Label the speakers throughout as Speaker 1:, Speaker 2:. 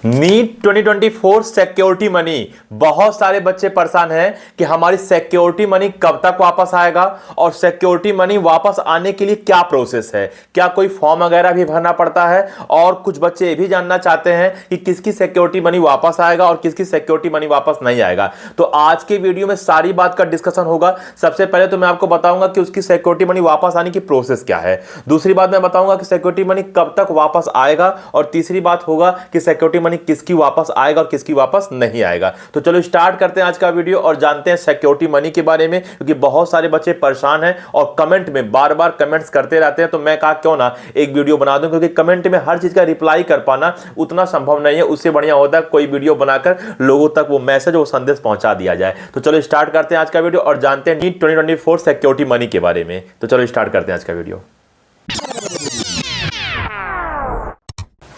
Speaker 1: NEET 2024 security money. बहुत सारे बच्चे परेशान हैं कि हमारी सिक्योरिटी मनी कब तक वापस आएगा और सिक्योरिटी मनी वापस आने के लिए क्या प्रोसेस है, क्या कोई फॉर्म वगैरह भी भरना पड़ता है। और कुछ बच्चे ये भी जानना चाहते हैं कि किसकी सिक्योरिटी मनी वापस आएगा और किसकी सिक्योरिटी मनी वापस नहीं आएगा। तो आज के वीडियो में सारी बात का डिस्कशन होगा। सबसे पहले तो मैं आपको बताऊंगा कि उसकी सिक्योरिटी मनी वापस आने की प्रोसेस क्या है। दूसरी बात मैं बताऊंगा कि सिक्योरिटी मनी कब तक वापस आएगा और तीसरी बात होगा कि सिक्योरिटी मनी किसकी वापस आएगा और किसकी वापस नहीं आएगा। तो चलो स्टार्ट करते हैं आज का वीडियो और जानते हैं सिक्योरिटी मनी के बारे में, क्योंकि बहुत सारे बच्चे परेशान हैं और कमेंट में बार बार कमेंट्स करते रहते हैं। तो मैं कहा क्यों ना एक वीडियो बना दूं, क्योंकि कमेंट में हर चीज का रिप्लाई कर पाना उतना संभव नहीं है। उससे बढ़िया होता है कोई वीडियो बनाकर लोगों तक वो मैसेज वो संदेश पहुंचा दिया जाए। तो चलो स्टार्ट करते हैं आज का वीडियो और जानते हैं नीट 2024 सिक्योरिटी मनी के बारे में। तो चलो स्टार्ट करते हैं आज का वीडियो।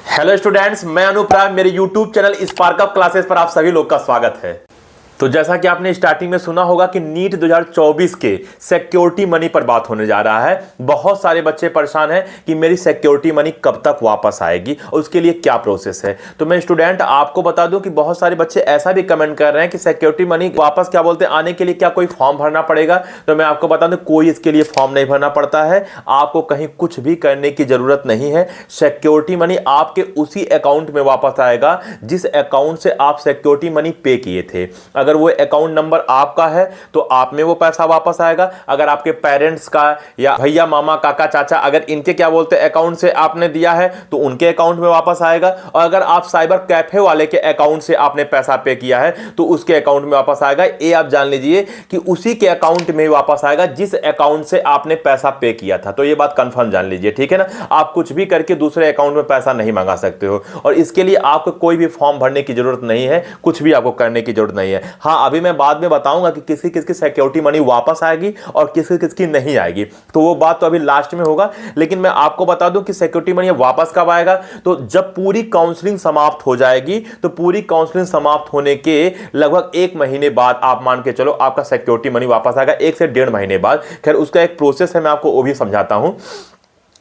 Speaker 1: हेलो स्टूडेंट्स, मैं अनूप राय, मेरे YouTube channel spark up classes पर आप सभी लोग का स्वागत है। तो जैसा कि आपने स्टार्टिंग में सुना होगा कि नीट 2024 के सिक्योरिटी मनी पर बात होने जा रहा है। बहुत सारे बच्चे परेशान हैं कि मेरी सिक्योरिटी मनी कब तक वापस आएगी और उसके लिए क्या प्रोसेस है। तो मैं स्टूडेंट आपको बता दूं कि बहुत सारे बच्चे ऐसा भी कमेंट कर रहे हैं कि सिक्योरिटी मनी वापस क्या बोलते हैं आने के लिए क्या कोई फॉर्म भरना पड़ेगा। तो मैं आपको बता दूं कोई इसके लिए फॉर्म नहीं भरना पड़ता है। आपको कहीं कुछ भी करने की जरूरत नहीं है। सिक्योरिटी मनी आपके उसी अकाउंट में वापस आएगा जिस अकाउंट से आप सिक्योरिटी मनी पे किए थे। अगर वो अकाउंट नंबर आपका है तो आप में वो पैसा वापस आएगा। अगर आपके पेरेंट्स का या भैया मामा काका चाचा अगर इनके क्या बोलते हैं अकाउंट से आपने दिया है तो उनके अकाउंट में वापस आएगा। और अगर आप साइबर कैफे वाले के अकाउंट से आपने पैसा पे किया है तो उसके अकाउंट में वापस आएगा। ये आप जान लीजिए कि उसी के अकाउंट में वापस आएगा जिस अकाउंट से आपने पैसा पे किया था। तो ये बात कंफर्म जान लीजिए, ठीक है ना। आप कुछ भी करके दूसरे अकाउंट में पैसा नहीं मंगा सकते हो और इसके लिए आपको कोई भी फॉर्म भरने की जरूरत नहीं है, कुछ भी आपको करने की जरूरत नहीं है। हाँ, अभी मैं बाद में बताऊंगा कि किसकी किसकी सिक्योरिटी मनी वापस आएगी और किसकी किसकी नहीं आएगी। तो वो बात तो अभी लास्ट में होगा, लेकिन मैं आपको बता दूं कि सिक्योरिटी मनी वापस कब आएगा। तो जब पूरी काउंसलिंग समाप्त हो जाएगी, तो पूरी काउंसलिंग समाप्त होने के लगभग 1 महीने बाद आप मान के चलो आपका सिक्योरिटी मनी वापस आएगा। 1 से 1.5 महीने बाद। खैर उसका एक प्रोसेस है, मैं आपको वो भी समझाता हूं।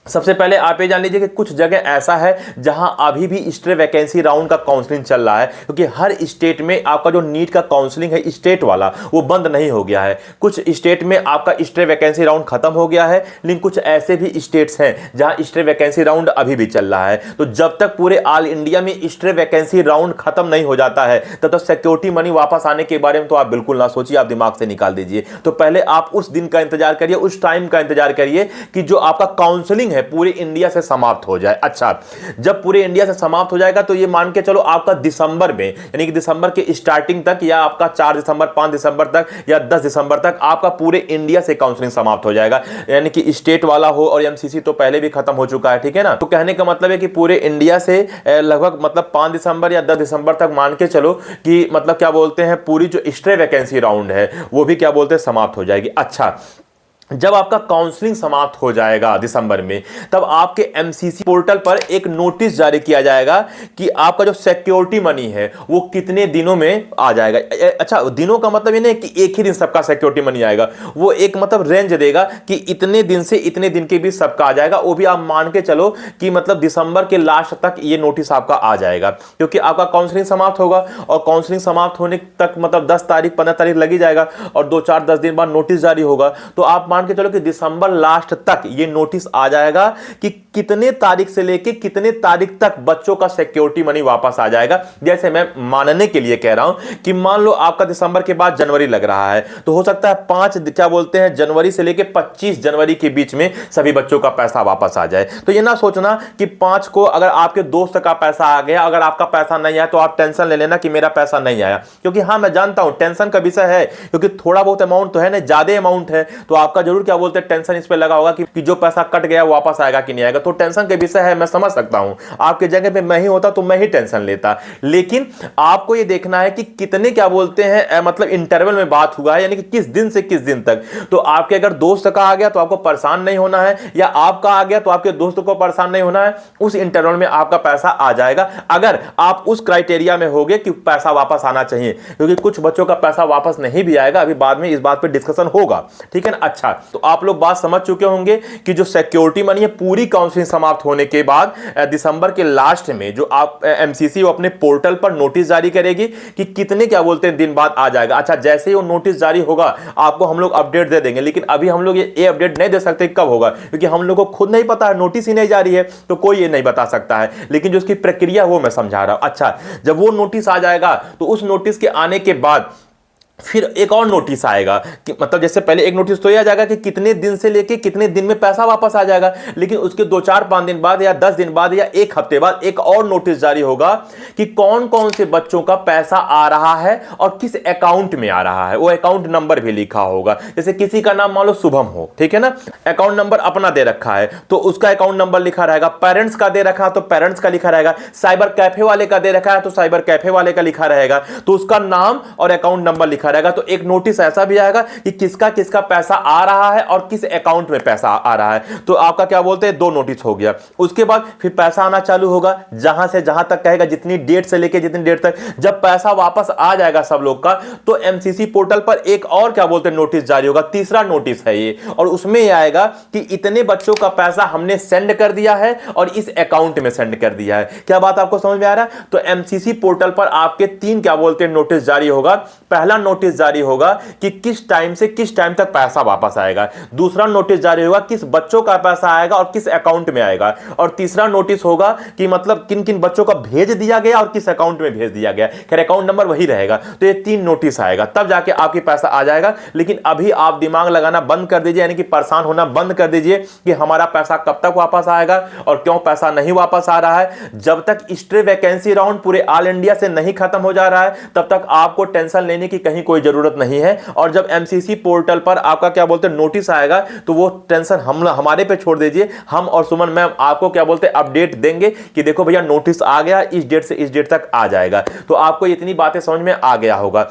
Speaker 1: सबसे पहले आप ये जान लीजिए कि कुछ जगह ऐसा है जहां अभी भी स्टे वैकेंसी राउंड का काउंसलिंग चल रहा है, क्योंकि हर स्टेट में आपका जो नीट का काउंसलिंग है स्टेट वाला वो बंद नहीं हो गया है। कुछ स्टेट में आपका स्टे वैकेंसी राउंड खत्म हो गया है, लेकिन कुछ ऐसे भी स्टेट्स हैं जहां स्टे वैकेंसी राउंड अभी भी चल रहा है। तो जब तक पूरे ऑल इंडिया में स्टे वैकेंसी राउंड खत्म नहीं हो जाता है तब तक सिक्योरिटी मनी वापस आने के बारे में तो आप बिल्कुल ना सोचिए, आप दिमाग से निकाल दीजिए। तो पहले आप उस दिन का इंतजार करिए, उस टाइम का इंतजार करिए कि जो आपका काउंसलिंग है पूरे इंडिया से समाप्त हो जाए। अच्छा, जब पूरे इंडिया से समाप्त हो जाएगा तो ये मान के चलो आपका दिसंबर में, यानी कि दिसंबर के स्टार्टिंग तक या आपका 4 दिसंबर 5 दिसंबर तक या 10 दिसंबर तक आपका पूरे इंडिया से काउंसलिंग समाप्त हो जाएगा। यानी कि स्टेट वाला हो और एमसीसी तो पहले भी खत्म हो चुका है, ठीक है ना। तो कहने का मतलब है कि पूरे इंडिया से लगभग मतलब 5 दिसंबर या 10 दिसंबर तक मान के चलो कि मतलब क्या बोलते हैं पूरी जो स्टे वैकेंसी राउंड है वो भी क्या बोलते हैं समाप्त हो जाएगी। अच्छा, जब आपका काउंसलिंग समाप्त हो जाएगा दिसंबर में, तब आपके एमसीसी पोर्टल पर एक नोटिस जारी किया जाएगा कि आपका जो सिक्योरिटी मनी है वो कितने दिनों में आ जाएगा। अच्छा, दिनों का मतलब ये नहीं कि एक ही दिन सबका सिक्योरिटी मनी आएगा, वो एक मतलब रेंज देगा कि इतने दिन से इतने दिन के बीच सबका आ जाएगा। वो भी आप मान के चलो कि मतलब दिसंबर के लास्ट तक ये नोटिस आपका आ जाएगा, क्योंकि आपका काउंसलिंग समाप्त होगा और काउंसलिंग समाप्त होने तक मतलब 10 तारीख 15 तारीख लगी जाएगा और 2-4-10 दिन बाद नोटिस जारी होगा। तो आप मान के चलो कि दिसंबर लास्ट तक ये नोटिस आ जाएगा कि कितने तारीख से लेके कितने तारीख तक बच्चों का सिक्योरिटी मनी वापस आ जाएगा। जैसे मैं मानने के लिए कह रहा हूं कि मान लो आपका दिसंबर के बाद जनवरी लग रहा है, तो हो सकता है 5 क्या बोलते हैं जनवरी से लेके 25 जनवरी के बीच में सभी बच्चों का पैसा वापस आ जाए। तो ये ना सोचना कि 5 को अगर आपके दोस्त का पैसा आ गया, अगर आपका पैसा नहीं आया तो आप टेंशन ले लेना कि मेरा पैसा नहीं आया। क्योंकि हाँ, मैं जानता हूं टेंशन का विषय है, क्योंकि थोड़ा बहुत अमाउंट तो है ना, ज्यादा अमाउंट है, तो आपका जरूर क्या बोलते हैं टेंशन इस पे लगा होगा कि जो पैसा कट गया वापस आएगा कि नहीं आएगा। तो टेंशन के विषय है, मैं समझ सकता हूं। आपके जगह पे मैं ही होता तो मैं ही टेंशन लेता। लेकिन आपको ये देखना है कि कितने क्या बोलते हैं मतलब इंटरवल में बात हुआ है, यानी कि किस दिन से किस दिन तक। तो आपके अगर दोस्त का आ गया तो आपको परेशान नहीं होना है, या आपका आ गया तो आपके दोस्त को परेशान नहीं होना है। उस इंटरवल में आपका पैसा आ जाएगा अगर आप उस क्राइटेरिया में होगे कि पैसा वापस आना चाहिए, क्योंकि कुछ बच्चों का पैसा वापस नहीं भी आएगा। अभी बाद में इस बात पर डिस्कशन होगा, ठीक है ना। अच्छा, अच्छा, तो आप लोग बात समझ चुके होंगे कि जो सिक्योरिटी मनी है पूरी काउंसलिंग समाप्त होने के बाद दिसंबर के लास्ट में जो आप एमसीसी अपने पोर्टल पर नोटिस जारी करेगी कि कितने क्या बोलते हैं दिन बाद आ जाएगा। अच्छा, जैसे ही वो नोटिस जारी होगा आपको हम लोग अपडेट दे देंगे, लेकिन अभी हम लोग ये अपडेट नहीं दे सकते कब होगा, क्योंकि हम लोग को खुद नहीं पता है, नोटिस ही नहीं जारी है, तो कोई ये नहीं बता सकता है। लेकिन जो उसकी प्रक्रिया वो मैं समझा रहा हूं। अच्छा, जब वो नोटिस आ जाएगा तो उस नोटिस के आने के बाद फिर एक और नोटिस आएगा कि मतलब जैसे पहले एक नोटिस तो यह आ जाएगा कि कितने दिन से लेके कितने दिन में पैसा वापस आ जाएगा, लेकिन उसके 2-4-5 दिन बाद या 10 दिन बाद या एक हफ्ते बाद एक और नोटिस जारी होगा कि कौन कौन से बच्चों का पैसा आ रहा है और किस अकाउंट में आ रहा है। वो अकाउंट नंबर भी लिखा होगा। जैसे किसी का नाम मान लो शुभम हो, ठीक है ना, अकाउंट नंबर अपना दे रखा है तो उसका अकाउंट नंबर लिखा रहेगा, पेरेंट्स का दे रखा है तो पेरेंट्स का लिखा रहेगा, साइबर कैफे वाले का दे रखा है तो साइबर कैफे वाले का लिखा रहेगा, तो उसका नाम और अकाउंट नंबर लिखा रहेगा। तो एक नोटिस ऐसा भी आएगा कि किसका किसका पैसा आ रहा है और किस अकाउंट में पैसा आ रहा है। तो आपका क्या बोलते हैं 2 नोटिस हो गया। उसके बाद फिर पैसा आना चालू होगा, जहां से जहां तक कहेगा, जितनी डेट से लेके जितनी डेट तक। जब पैसा वापस आ जाएगा सब लोग का तो एमसीसी पोर्टल पर एक और क्या बोलते हैं नोटिस जारी होगा, तीसरा नोटिस है ये, और उसमें यह आएगा कि इतने बच्चों का पैसा हमने सेंड कर दिया है और इस अकाउंट में सेंड कर दिया है। क्या बात आपको समझ में आ रहा है? तो एमसीसी पोर्टल पर आपके 3 क्या बोलते हैं नोटिस जारी होगा। पहला नोटिस जारी होगा कि किस टाइम से किस टाइम तक पैसा वापस आएगा, दूसरा नोटिस जारी होगा किस बच्चों का पैसा आएगा और किस अकाउंट में आएगा, और तीसरा नोटिस होगा कि मतलब किन किन बच्चों का भेज दिया गया और किस अकाउंट में भेज दिया गया। खैर अकाउंट नंबर वही रहेगा। तो ये 3 नोटिस आएगा, तब जाके आपके पैसा आ जाएगा। लेकिन अभी आप दिमाग लगाना बंद कर दीजिए, यानी कि परेशान होना बंद कर दीजिए कि हमारा पैसा कब तक वापस आएगा और क्यों पैसा नहीं वापस आ रहा है। जब तक स्ट्रे वैकेंसी राउंड पूरे ऑल इंडिया से नहीं खत्म हो जा रहा है तब तक आपको टेंशन लेने की कहीं कोई जरूरत नहीं है। और जब एमसीसी पोर्टल पर आपका क्या बोलते हैं नोटिस आएगा तो वो टेंशन हमारे पे छोड़ दीजिए। हम और सुमन मैम आपको क्या बोलते हैं अपडेट देंगे कि देखो भैया नोटिस आ गया, इस डेट से इस डेट तक आ जाएगा। तो आपको इतनी बातें समझ में आ गया होगा।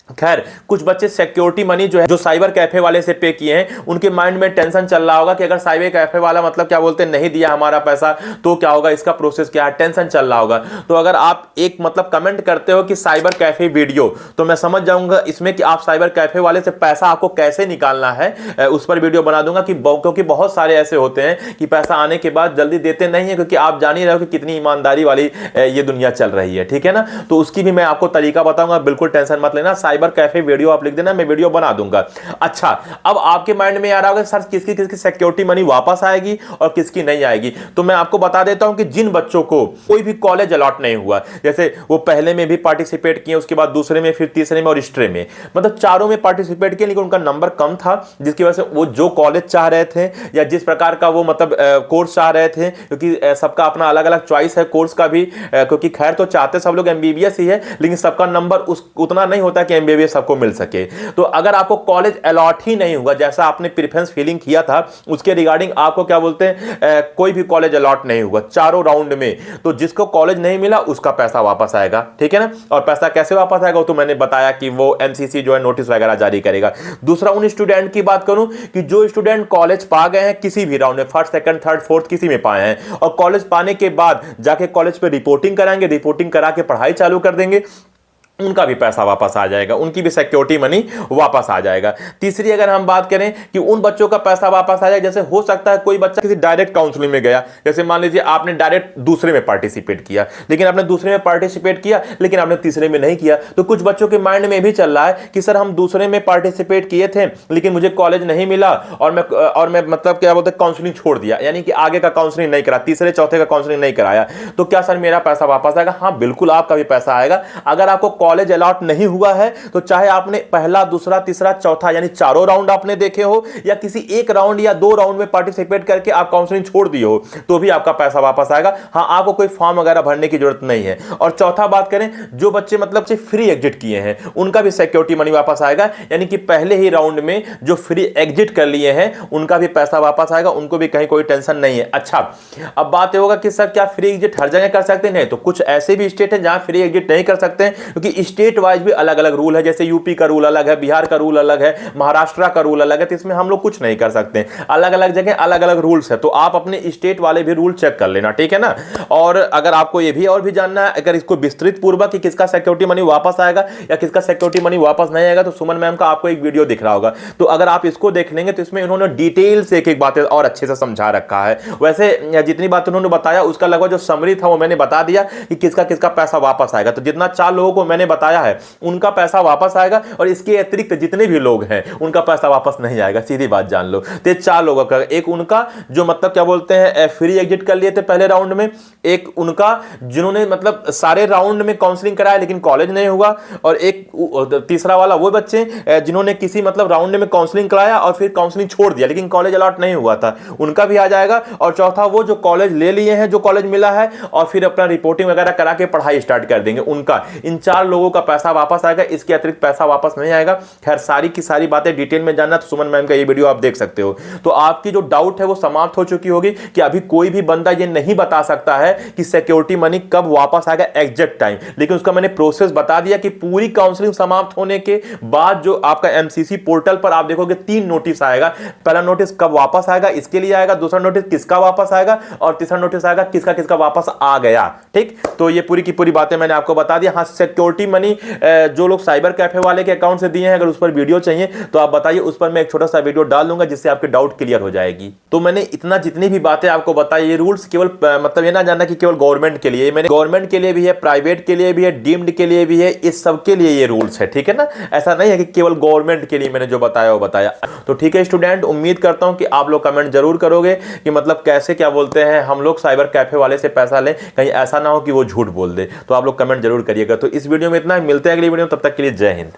Speaker 1: खैर कुछ बच्चे सिक्योरिटी मनी जो है जो साइबर कैफे वाले से पे किए हैं उनके माइंड में टेंशन चल रहा होगा कि अगर साइबर कैफे वाला मतलब क्या बोलते हैं नहीं दिया हमारा पैसा तो क्या होगा, इसका प्रोसेस क्या है, टेंशन चल रहा होगा। तो अगर आप एक मतलब कमेंट करते हो कि साइबर कैफे वीडियो, तो मैं समझ जाऊंगा इसमें कि आप साइबर कैफे वाले से पैसा आपको कैसे निकालना है उस पर वीडियो बना दूंगा। क्योंकि बहुत सारे ऐसे होते हैं कि पैसा आने के बाद जल्दी देते नहीं है, क्योंकि आप जान ही रहे हो कि कितनी ईमानदारी वाली ये दुनिया चल रही है, ठीक है ना। तो उसकी भी मैं आपको तरीका बताऊंगा, बिल्कुल टेंशन मत लेना। साइबर कैफे वीडियो आप लिख देना, मैं वीडियो बना दूंगा। अच्छा, अब आपके माइंड में आ रहा होगा सर किसकी किसकी सिक्योरिटी मनी वापस आएगी और किसकी नहीं आएगी। तो मैं आपको बता देता हूं कि जिन बच्चों को कोई भी कॉलेज अलॉट नहीं हुआ, जैसे वो पहले में भी पार्टिसिपेट किए, उसके बाद दूसरे में, फिर तीसरे में और स्ट्रे में, मतलब चारों में पार्टिसिपेट किए, लेकिन उनका नंबर कम था, जिसकी वजह से वो जो कॉलेज चाह रहे थे या जिस प्रकार का वो मतलब कोर्स चाह रहे थे, क्योंकि सबका अपना अलग अलग चॉइस है कोर्स का भी, क्योंकि खैर तो चाहते सब लोग एमबीबीएस ही है, लेकिन सबका नंबर उतना नहीं होता कि एमबीबीएस सबको मिल सके। तो अगर आपको कॉलेज अलॉट ही नहीं हुआ, जैसा आपने प्रेफरेंस फिलिंग किया था उसके रिगार्डिंग आपको क्या बोलते हैं कोई भी कॉलेज अलॉट नहीं हुआ चारों राउंड में, तो जिसको कॉलेज नहीं मिला उसका पैसा वापस आएगा, ठीक है ना। और पैसा कैसे वापस आएगा तो मैंने बताया कि वो एमसीसी जो है नोटिस वगैरह जारी करेगा। दूसरा उन स्टूडेंट की बात करूं कि जो स्टूडेंट कॉलेज पा गए हैं किसी भी राउंड में, फर्स्ट सेकंड थर्ड फोर्थ किसी में पाए हैं, और कॉलेज पाने के बाद जाके कॉलेज पे रिपोर्टिंग कराएंगे, रिपोर्टिंग करा के पढ़ाई चालू कर देंगे, उनका भी पैसा वापस आ जाएगा, उनकी भी सिक्योरिटी मनी वापस आ जाएगा। तीसरी अगर हम बात करें कि उन बच्चों का पैसा वापस आ जाए, जैसे हो सकता है कोई बच्चा किसी डायरेक्ट काउंसलिंग में गया, जैसे मान लीजिए आपने डायरेक्ट दूसरे में पार्टिसिपेट किया, लेकिन आपने दूसरे में पार्टिसिपेट किया लेकिन आपने तीसरे में नहीं किया, तो कुछ बच्चों के माइंड में भी चल रहा है कि सर हम दूसरे में पार्टिसिपेट किए थे लेकिन मुझे कॉलेज नहीं मिला और मैं मतलब क्या बोलते काउंसलिंग छोड़ दिया, यानी कि आगे का काउंसलिंग नहीं करा, तीसरे चौथे का काउंसलिंग नहीं कराया, तो क्या सर मेरा पैसा वापस आएगा? हाँ बिल्कुल आपका भी पैसा आएगा। अगर आपको कॉलेज अलॉट नहीं हुआ है तो चाहे आपने पहला दूसरा तीसरा चौथा यानी चारों राउंड आपने देखे हो या किसी एक राउंड या 2 राउंड में पार्टिसिपेट करके आप काउंसलिंग छोड़ दिए हो, तो भी आपका पैसा वापस आएगा। हाँ, आपको कोई फॉर्म वगैरह भरने की जरूरत नहीं है। और चौथा बात करें, जो बच्चे मतलब से फ्री एग्जिट किए हैं उनका भी सिक्योरिटी मनी वापस आएगा, यानी कि पहले ही राउंड में जो फ्री एग्जिट कर लिए हैं उनका भी पैसा वापस आएगा, उनको भी कहीं कोई टेंशन नहीं है। अच्छा, अब बात ये होगा कि सर क्या फ्री एग्जिट हर जगह कर सकते हैं? नहीं, तो कुछ ऐसे भी स्टेट हैं जहां फ्री एग्जिट नहीं कर सकते हैं, क्योंकि क्योंकि स्टेट वाइज भी अलग अलग रूल है, जैसे यूपी का रूल अलग है, बिहार का रूल अलग है, महाराष्ट्र का रूल अलग है, तो इसमें हम लोग कुछ नहीं कर सकते। अलग अलग जगह अलग अलग रूल्स है, तो आप अपने स्टेट वाले भी रूल चेक कर लेना, ठीक है ना। और अगर आपको ये भी और भी जानना है अगर इसको विस्तृत पूर्वक कि किसका सिक्योरिटी मनी वापस आएगा या किसका सिक्योरिटी मनी वापस नहीं आएगा, तो सुमन मैम का आपको एक वीडियो दिख रहा होगा, तो अगर आप इसको देख लेंगे तो इसमें इन्होंने डिटेल से एक एक बातें और अच्छे से समझा रखा है। वैसे जितनी बात उन्होंने बताया उसका लगभग जो समरी था वो मैंने बता दिया कि किसका किसका पैसा वापस आएगा। तो जितना 4 लोगों को मैंने बताया है उनका पैसा वापस आएगा, और इसके अतिरिक्त जितने भी लोग हैं उनका पैसा वापस नहीं आएगा, सीधी बात जान लो। तो 4 लोगों का, एक उनका जो मतलब क्या बोलते हैं फ्री एग्जिट कर लिए थे पहले राउंड में, एक उनका जिन्होंने मतलब सारे राउंड में काउंसलिंग कराया लेकिन कॉलेज नहीं हुआ, और एक तीसरा वाला वो बच्चे जिन्होंने किसी मतलब राउंड में काउंसलिंग कराया और फिर काउंसलिंग छोड़ दिया लेकिन कॉलेज अलॉट नहीं हुआ था, उनका भी आ जाएगा। और चौथा वो जो कॉलेज ले लिए हैं, जो कॉलेज मिला है और फिर अपना रिपोर्टिंग वगैरह करा के पढ़ाई स्टार्ट कर देंगे, उनका, इन 4 लोगों का पैसा वापस आएगा, इसके अतिरिक्त पैसा वापस नहीं आएगा। खैर सारी की सारी बातें डिटेल में जानना तो सुमन मैम का ये वीडियो आप देख सकते हो। तो आपकी जो डाउट है वो समाप्त हो चुकी होगी कि अभी कोई भी बंदा ये नहीं बता सकता है कि सिक्योरिटी मनी कब वापस आएगा एग्जैक्ट टाइम, लेकिन उसका मैंने प्रोसेस बता दिया कि पूरी काउंसलिंग समाप्त होने के बाद जो आपका एमसीसी पोर्टल पर आप देखोगे 3 नोटिस आएगा। पहला नोटिस कब वापस आएगा इसके लिए आएगा, दूसरा नोटिस किसका वापस आएगा, और तीसरा नोटिस आएगा किसका किसका वापस आ गया। ठीक, तो ये पूरी की पूरी बातें मैंने आपको बता दी। हाँ, सिक्योरिटी मनी जो लोग साइबर कैफे वाले के अकाउंट से दिए हैं, अगर उस पर वीडियो चाहिए तो आप बताइए, उस पर मैं एक छोटा सा वीडियो डाल दूंगा जिससे आपके डाउट क्लियर हो जाएगी। तो मैंने इतना जितनी भी बातें आपको बताई, ये रूल्स केवल मतलब ये ना जानना कि केवल गवर्नमेंट के लिए, मैंने गवर्नमेंट के लिए भी है, प्राइवेट के लिए भी है, डीम्ड के लिए भी है, इस सब के लिए ये रूल्स है, ठीक है ना। ऐसा नहीं है कि केवल गवर्नमेंट के लिए मैंने जो बताया वो बताया। तो ठीक है स्टूडेंट, उम्मीद करता हूं कि आप लोग कमेंट जरूर करोगे कि मतलब कैसे क्या बोलते हैं हम लोग साइबर कैफे वाले से पैसा लें, कहीं ऐसा ना हो कि वो झूठ बोल दे। तो आप लोग कमेंट जरूर करिएगा। तो इस वीडियो में इतना, मिलते हैं अगली वीडियो में, तब तक के लिए जय हिंद।